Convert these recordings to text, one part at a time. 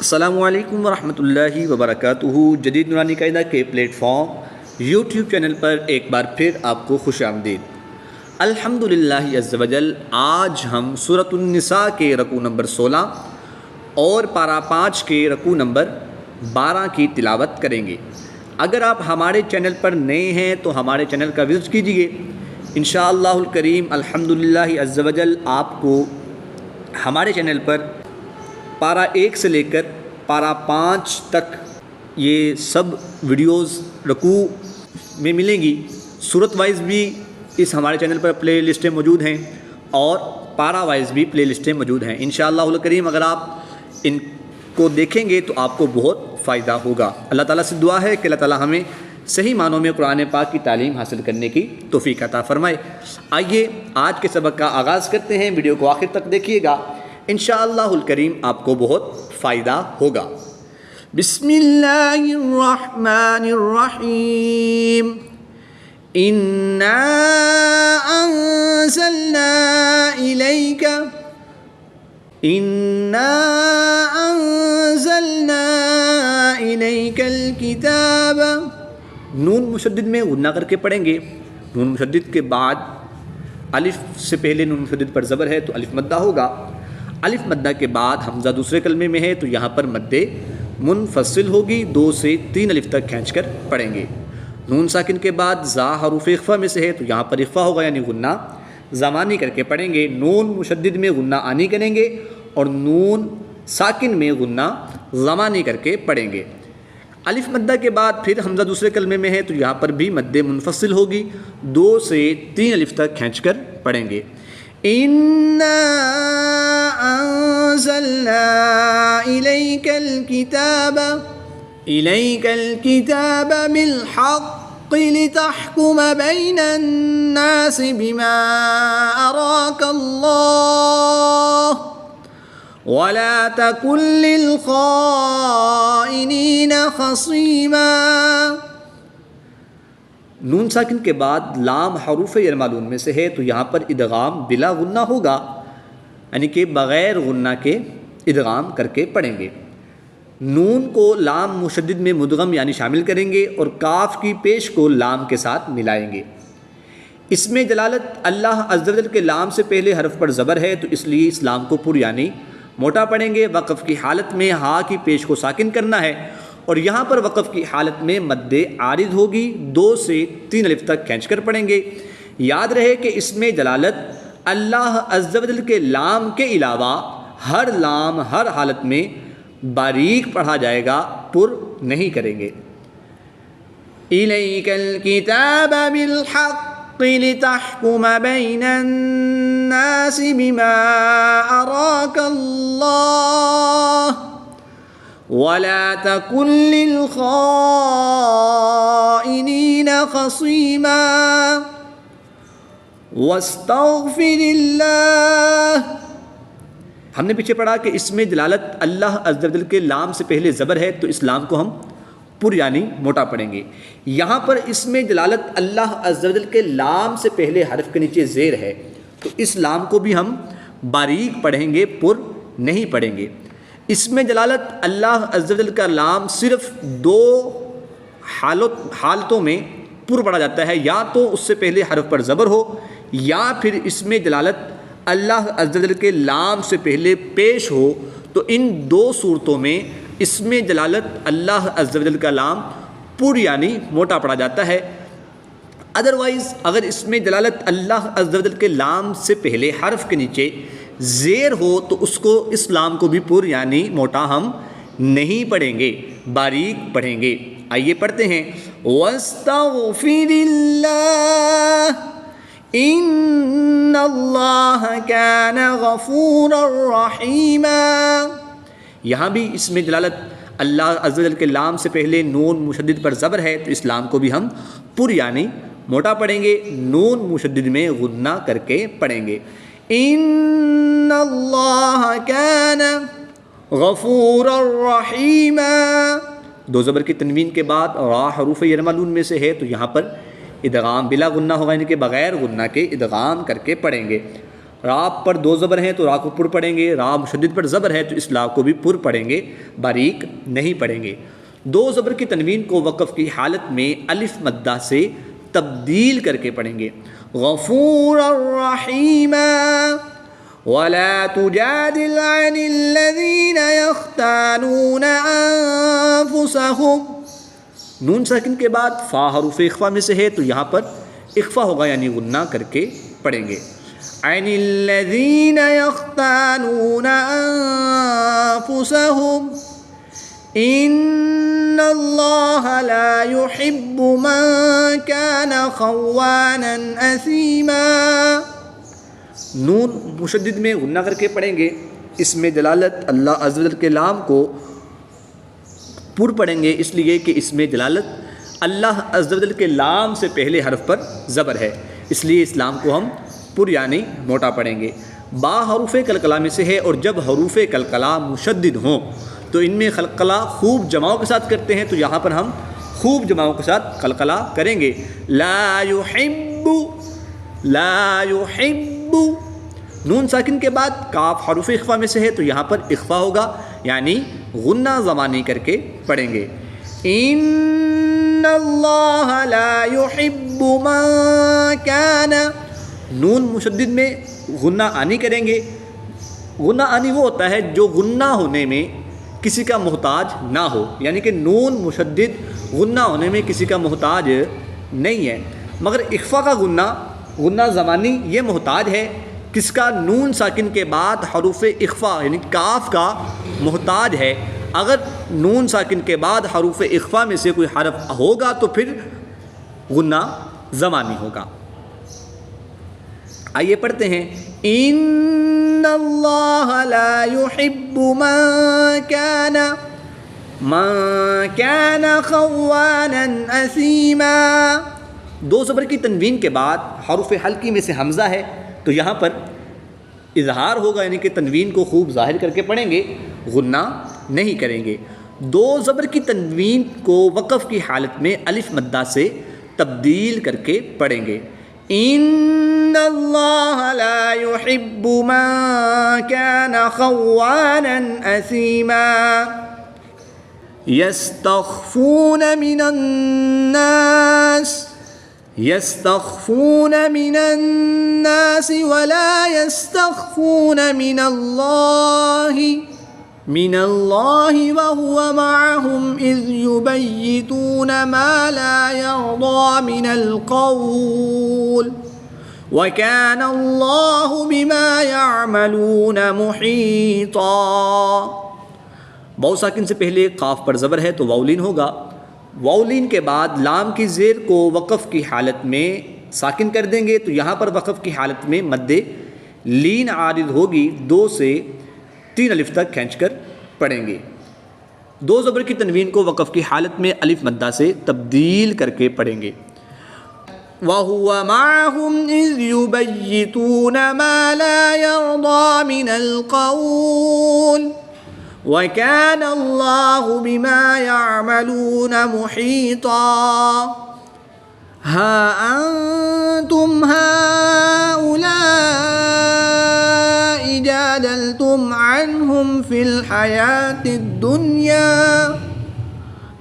السلام علیکم ورحمۃ اللہ وبرکاتہ۔ جدید نورانی قاعدہ کے پلیٹ فارم یوٹیوب چینل پر ایک بار پھر آپ کو خوش آمدید۔ الحمدللہ عز وجل آج ہم سورۃ النساء کے رکوع نمبر 16 اور پارہ 5 کے رکوع نمبر 12 کی تلاوت کریں گے۔ اگر آپ ہمارے چینل پر نئے ہیں تو ہمارے چینل کا وزٹ کیجیے۔ انشاءاللہ الکریم الحمدللہ عز وجل آپ کو ہمارے چینل پر پارہ 1 سے لے کر پارہ 5 تک یہ سب ویڈیوز رکوع میں ملیں گی۔ صورت وائز بھی اس ہمارے چینل پر پلے لسٹیں موجود ہیں اور پارہ وائز بھی پلے لسٹیں موجود ہیں۔ انشاءاللہ الکریم اگر آپ ان کو دیکھیں گے تو آپ کو بہت فائدہ ہوگا۔ اللہ تعالیٰ سے دعا ہے کہ اللہ تعالیٰ ہمیں صحیح معنوں میں قرآن پاک کی تعلیم حاصل کرنے کی توفیق عطا فرمائے۔ آئیے آج کے سبق کا آغاز کرتے ہیں۔ ویڈیو کو آخر تک دیکھیے گا، انشاءاللہ الکریم آپ کو بہت فائدہ ہوگا۔ بسم اللہ الرحمن الرحیم۔ اِنَّا أَنزَلْنَا إِلَيْكَ الْكِتَابَ۔ نون مشدد میں غنہ کر کے پڑھیں گے۔ نون مشدد کے بعد الف سے پہلے نون مشدد پر زبر ہے تو الف مدہ ہوگا۔ الف مدہ کے بعد حمزہ دوسرے کلمے میں ہے تو یہاں پر مد منفصل ہوگی، 2 سے 3 الف تک کھینچ کر پڑھیں گے۔ نون ساکن کے بعد زا حروف اخفا میں سے ہے تو یہاں پر اخفا ہوگا یعنی غنہ زمانی کر کے پڑھیں گے۔ نون مشدد میں غنہ آنی کریں گے اور نون ساکن میں غنہ زمانی کر کے پڑھیں گے۔ الف مدہ کے بعد پھر حمزہ دوسرے کلمے میں ہے تو یہاں پر بھی مد منفصل ہوگی، 2 سے 3 الف تک کھینچ کر پڑھیں گے۔ اِنَّا أَنزَلْنَا إِلَيْكَ الْكِتَابَ بِالْحَقِّ لِتَحْكُمَ بَيْنَ النَّاسِ بِمَا أَرَاكَ اللَّهُ وَلَا تَكُن لِّلْخَائِنِينَ خَصِيمًا۔ نون ساکن کے بعد لام حروف یرمالون میں سے ہے تو یہاں پر ادغام بلا غنہ ہوگا یعنی کہ بغیر غنہ کے ادغام کر کے پڑھیں گے۔ نون کو لام مشدد میں مدغم یعنی شامل کریں گے اور کاف کی پیش کو لام کے ساتھ ملائیں گے۔ اس میں جلالت اللہ عز و جل کے لام سے پہلے حرف پر زبر ہے تو اس لیے اس لام کو پر یعنی موٹا پڑھیں گے۔ وقف کی حالت میں ہا کی پیش کو ساکن کرنا ہے اور یہاں پر وقف کی حالت میں مد عارض ہوگی، 2 سے 3 الف تک کھینچ کر پڑھیں گے۔ یاد رہے کہ اس میں جلالت اللہ عز و جل کے لام کے علاوہ ہر لام ہر حالت میں باریک پڑھا جائے گا، پر نہیں کریں گے۔ إِلَيْكَ الْكِتَابَ بِالْحَقِّ لِتَحْكُمَ بَيْنَ النَّاسِ بِمَا أَرَاكَ اللَّهُ وَلَا تَكُن لِّلْخَائِنِينَ خَصِيمًا وَاسْتَغْفِرِ اللَّهَ۔ ہم نے پیچھے پڑھا کہ اس میں جلالت اللہ عز و جل کے لام سے پہلے زبر ہے تو اس لام کو ہم پر یعنی موٹا پڑھیں گے۔ یہاں پر اس میں جلالت اللہ عز و جل کے لام سے پہلے حرف کے نیچے زیر ہے تو اس لام کو بھی ہم باریک پڑھیں گے، پر نہیں پڑھیں گے۔ اس میں جلالت اللہ عز و جل کا لام صرف 2 حالتوں میں پر پڑھا جاتا ہے، یا تو اس سے پہلے حرف پر زبر ہو یا پھر اس میں جلالت اللہ عز و جل کے لام سے پہلے پیش ہو، تو ان 2 صورتوں میں اس میں جلالت اللہ عز و جل کا لام پر یعنی موٹا پڑھا جاتا ہے۔ ادروائز اگر اس میں جلالت اللہ عز و جل کے لام سے پہلے حرف کے نیچے زیر ہو تو اس لام کو بھی پر یعنی موٹا ہم نہیں پڑھیں گے، باریک پڑھیں گے۔ آئیے پڑھتے ہیں۔ وَاسْتَغْفِرِ اللَّهَ إِنَّ اللَّهَ كَانَ غَفُورًا رَحِيمًا۔ یہاں بھی اس میں جلالت اللہ عز و جل کے لام سے پہلے نون مشدد پر زبر ہے تو اس لام کو بھی ہم پر یعنی موٹا پڑھیں گے، نون مشدد میں غنہ کر کے پڑھیں گے۔ إِنَّ اللَّهَ كَانَ غَفُورًا رَحِيمًا۔ 2 زبر کی تنوین کے بعد را حروف یرمالون میں سے ہے تو یہاں پر ادغام بلا غنہ ہوگا یعنی کہ بغیر غنہ کے ادغام کر کے پڑھیں گے۔ را پر دو زبر ہیں تو را کو پر پڑھیں گے، را مشدد پر زبر ہے تو اس لا کو بھی پر پڑھیں گے، باریک نہیں پڑھیں گے۔ دو زبر کی تنوین کو وقف کی حالت میں الف مدہ سے تبدیل کر کے پڑھیں گے۔ غفور الرحیم ولا تجادل عن الذین یختانون انفسهم، نون ساکن کے بعد فا حروف اخفا میں سے ہے تو یہاں پر اخفا ہوگا یعنی غنہ کر کے پڑھیں گے۔ عن الذین یختانون انفسهم ان اللہ لا يحب من كان خوانا اثیما، نون مشدد میں غنہ کر کے پڑھیں گے، اس میں دلالت اللہ عز و جل کے لام کو پر پڑھیں گے، اس لیے کہ اس میں دلالت اللہ عز و جل کے لام سے پہلے حرف پر زبر ہے، اس لیے اس لام کو ہم پر یعنی موٹا پڑھیں گے۔ با حروف قلقلہ میں سے ہے اور جب حروف قلقلہ مشدد ہوں تو ان میں قلقلہ خوب جماؤں کے ساتھ کرتے ہیں، تو یہاں پر ہم خوب جماؤں کے ساتھ قلقلہ کریں گے۔ لا يحب، لا يحب، نون ساکن کے بعد کاف حروف اخفا میں سے ہے تو یہاں پر اخفا ہوگا یعنی غنہ زمانی کر کے پڑھیں گے۔ ان اللہ لا يحب من كان، نون مشدد میں غنہ آنی کریں گے۔ غنہ آنی وہ ہوتا ہے جو غنہ ہونے میں کسی کا محتاج نہ ہو، یعنی کہ نون مشدد غنہ ہونے میں کسی کا محتاج نہیں ہے، مگر اخفا کا غنہ زمانی یہ محتاج ہے، کس کا؟ نون ساکن کے بعد حروف اخفا یعنی کاف کا محتاج ہے۔ اگر نون ساکن کے بعد حروف اخفا میں سے کوئی حرف ہوگا تو پھر غنہ زمانی ہوگا۔ آئیے پڑھتے ہیں۔ ان اللہ لا يحب من كان خوانا اثیما، دو زبر کی تنوین کے بعد حروف حلقی میں سے حمزہ ہے تو یہاں پر اظہار ہوگا یعنی کہ تنوین کو خوب ظاہر کر کے پڑھیں گے، غنہ نہیں کریں گے۔ دو زبر کی تنوین کو وقف کی حالت میں الف مدہ سے تبدیل کر کے پڑھیں گے۔ ان اللہ لا يحب من كان خوانا اثیما، یستخفون من الناس ولا يستخفون من اللہ وهو معهم اذ يبيتون ما لا يرضى من القول وكان اللہ بما يعملون محيطا، واو ساکن سے پہلے قاف پر زبر ہے تو واولین ہوگا، واولین کے بعد لام کی زیر کو وقف کی حالت میں ساکن کر دیں گے تو یہاں پر وقف کی حالت میں مد لین عارض ہوگی، 2 سے 3 الف تک کھینچ کر پڑھیں گے۔ دو زبر کی تنوین کو وقف کی حالت میں الف مدہ سے تبدیل کر کے پڑھیں گے۔ وَهُوَ مَعَهُمْ إِذْ يُبَيِّتُونَ مَا لَا يَرْضَى مِنَ الْقَوْلِ وَكَانَ اللَّهُ بِمَا يَعْمَلُونَ مُحِيطًا، هَا أَنْتُمْ هَؤُلَاءِ جَادَلْتُمْ عَنْهُمْ فِي الْحَيَاةِ الدُّنْيَا،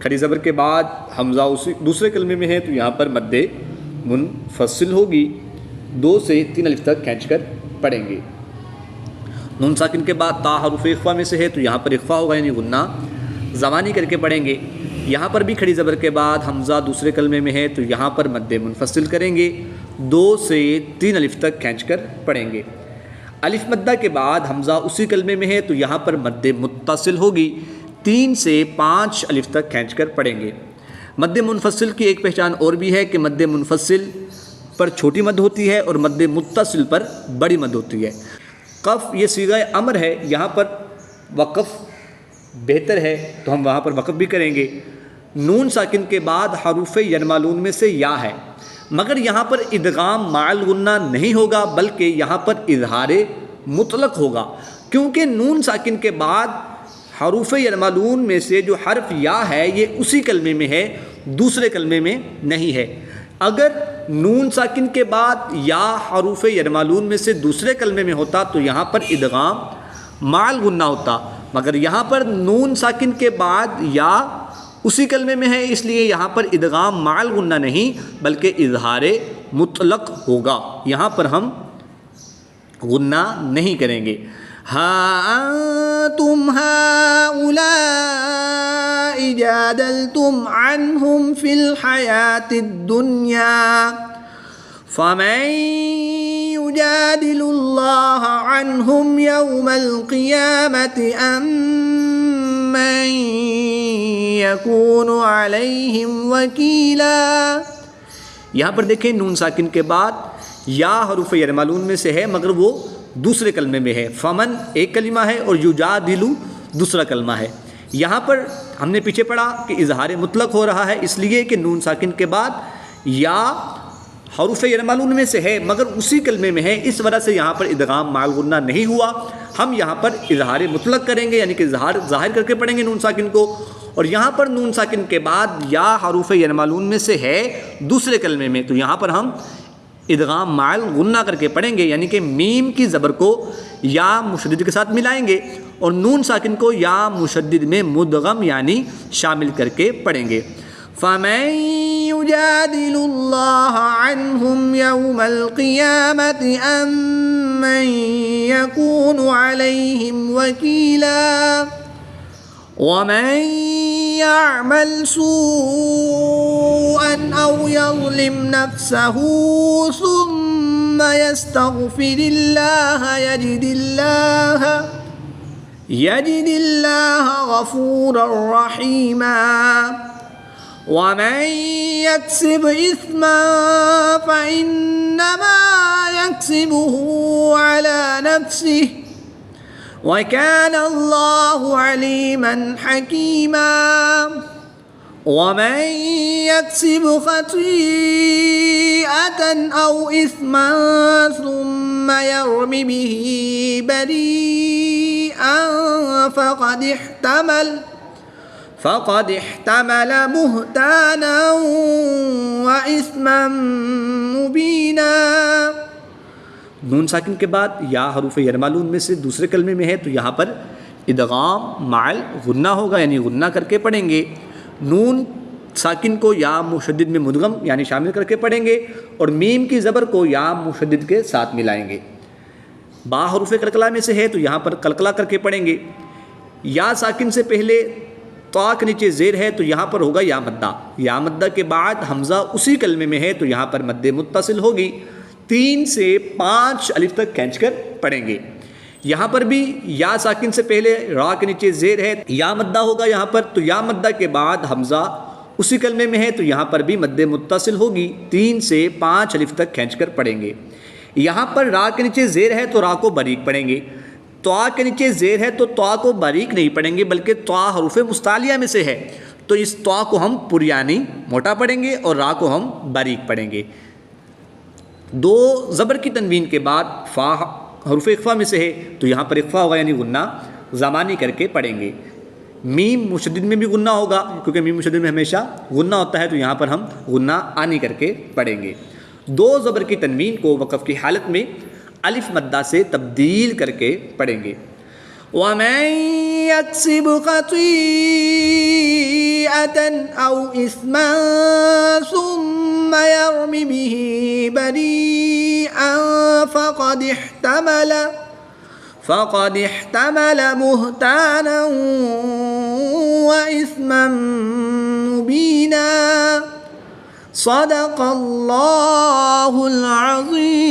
کھڑی زبر کے بعد حمزہ دوسرے کلمے میں ہے تو یہاں پر مد منفصل ہوگی، 2 سے 3 الف تک کھینچ کر پڑھیں گے۔ نون ساکن کے بعد تا حروف اخفا میں سے ہے تو یہاں پر اخفا ہوگا یعنی غنہ زمانی کر کے پڑھیں گے۔ یہاں پر بھی کھڑی زبر کے بعد حمزہ دوسرے کلمے میں ہے تو یہاں پر مد منفصل کریں گے، 2 سے 3 الف تک کھینچ کر پڑھیں گے۔ الف مدہ کے بعد حمزہ اسی کلمے میں ہے تو یہاں پر مد متصل ہوگی، 3 سے 5 الف تک کھینچ کر پڑھیں گے۔ مد منفصل کی ایک پہچان اور بھی ہے کہ مد منفصل پر چھوٹی مد ہوتی ہے اور مد متصل پر بڑی مد ہوتی ہے۔ قف یہ صیغہ امر ہے، یہاں پر وقف بہتر ہے تو ہم وہاں پر وقف بھی کریں گے۔ نون ساکن کے بعد حروف ینمالون میں سے یا ہے، مگر یہاں پر ادغام مع الغنہ نہیں ہوگا بلکہ یہاں پر اظہار مطلق ہوگا، کیونکہ نون ساکن کے بعد حروف ینمالون میں سے جو حرف یا ہے یہ اسی کلمے میں ہے، دوسرے کلمے میں نہیں ہے۔ اگر نون ساکن کے بعد یا حروف یرمالون میں سے دوسرے کلمے میں ہوتا تو یہاں پر ادغام مع الغنہ ہوتا، مگر یہاں پر نون ساکن کے بعد یا اسی کلمے میں ہے، اس لیے یہاں پر ادغام مع الغنہ نہیں بلکہ اظہار مطلق ہوگا، یہاں پر ہم غنہ نہیں کریں گے۔ ہا انتم ہؤلاء جادلتم عنہم فی الحیاۃ الدنیا فمن یجادل اللہ عنہم یوم القیامۃ ام من یکون علیہم وکیلا۔ یہاں پر دیکھیں نون ساکن کے بعد یا حروف یرمالون میں سے ہے مگر وہ دوسرے کلمے میں ہے، فمن ایک کلمہ ہے اور یجادلو دوسرا کلمہ ہے۔ یہاں پر ہم نے پیچھے پڑھا کہ اظہار مطلق ہو رہا ہے اس لیے کہ نون ساکن کے بعد یا حروف یرمالون میں سے ہے مگر اسی کلمے میں ہے، اس وجہ سے یہاں پر ادغام مع الغنہ نہیں ہوا، ہم یہاں پر اظہار مطلق کریں گے، یعنی کہ ظاہر کر کے پڑھیں گے نون ساکن کو، اور یہاں پر نون ساکن کے بعد یا حروف یرمالون میں سے ہے دوسرے کلمے میں، تو یہاں پر ہم ادغام مع الغنہ کر کے پڑھیں گے، یعنی کہ میم کی زبر کو یا مشدد کے ساتھ ملائیں گے اور نون ساکن کو یا مشدد میں مدغم یعنی شامل کر کے پڑھیں گے۔ فَمَن يُجَادِلُ اللَّهَ عَنْهُمْ يَوْمَ الْقِيَامَةِ أَم مَّن يَكُونُ عَلَيْهِمْ وَكِيلًا وَمَن يَعْمَلْ سُوءًا أَوْ يَظْلِمْ نَفْسَهُ ثُمَّ يَسْتَغْفِرِ اللَّهَ يَجِدِ اللَّهَ غَفُورًا رَّحِيمًا وَمَن يَكْسِبْ إِثْمًا فَإِنَّمَا يَكْسِبُهُ عَلَى نَفْسِهِ وَكَانَ اللَّهُ عَلِيمًا حَكِيمًا وَمَن يَكْسِبْ خَطِيئَةً أَوْ إِثْمًا ثُمَّ يَرْمِ بِهِ بَرِيئًا فقد احتمل بهتانا وإثما مبینا۔ نون ساکن کے بعد یا حروف یرمالون میں سے دوسرے کلمے میں ہے تو یہاں پر ادغام مع الغنہ ہوگا، یعنی غنہ کر کے پڑھیں گے، نون ساکن کو یا مشدد میں مدغم یعنی شامل کر کے پڑھیں گے اور میم کی زبر کو یا مشدد کے ساتھ ملائیں گے۔ با حروف قلقلہ میں سے ہے تو یہاں پر قلقلہ کر کے پڑھیں گے۔ یا ساکن سے پہلے طا کے نیچے زیر ہے تو یہاں پر ہوگا یا مدہ، یا مدہ کے بعد حمزہ اسی کلمے میں ہے تو یہاں پر مد متصل ہوگی، 3 سے 5 الف تک کھینچ کر پڑھیں گے۔ یہاں پر بھی یا ساکن سے پہلے را کے نیچے زیر ہے، یا مدہ ہوگا یہاں پر، تو یا مدہ کے بعد حمزہ اسی کلمے میں ہے تو یہاں پر بھی مد متصل ہوگی، 3 سے 5 الف تک کھینچ کر پڑھیں گے۔ یہاں پر را کے نیچے زیر ہے تو را کو باریک پڑھیں گے، طا کے نیچے زیر ہے تو طا کو باریک نہیں پڑھیں گے بلکہ طا حروف مستعلیہ میں سے ہے تو اس طا کو ہم پریانی موٹا پڑھیں گے اور را کو ہم باریک پڑھیں گے۔ 2 زبر کی تنوین کے بعد فا حروف اخفا میں سے ہے تو یہاں پر اخفا ہوگا یعنی غنہ زمانی کر کے پڑھیں گے۔ میم مشدد میں بھی غنہ ہوگا کیونکہ میم مشدد میں ہمیشہ غنہ ہوتا ہے تو یہاں پر ہم غنہ آنی کر کے پڑھیں گے۔ 2 زبر کی تنوین کو وقف کی حالت میں الف مدہ سے تبدیل کر کے پڑھیں گے۔ وَمَن يَكْسِبْ خَطِيئَةً أَوْ إِثْمًا ثُمَّ يَرْمِ بِهِ بَرِيئًا فقد احتمل بهتانا وإثما مبينا۔ صدق اللہ العظیم۔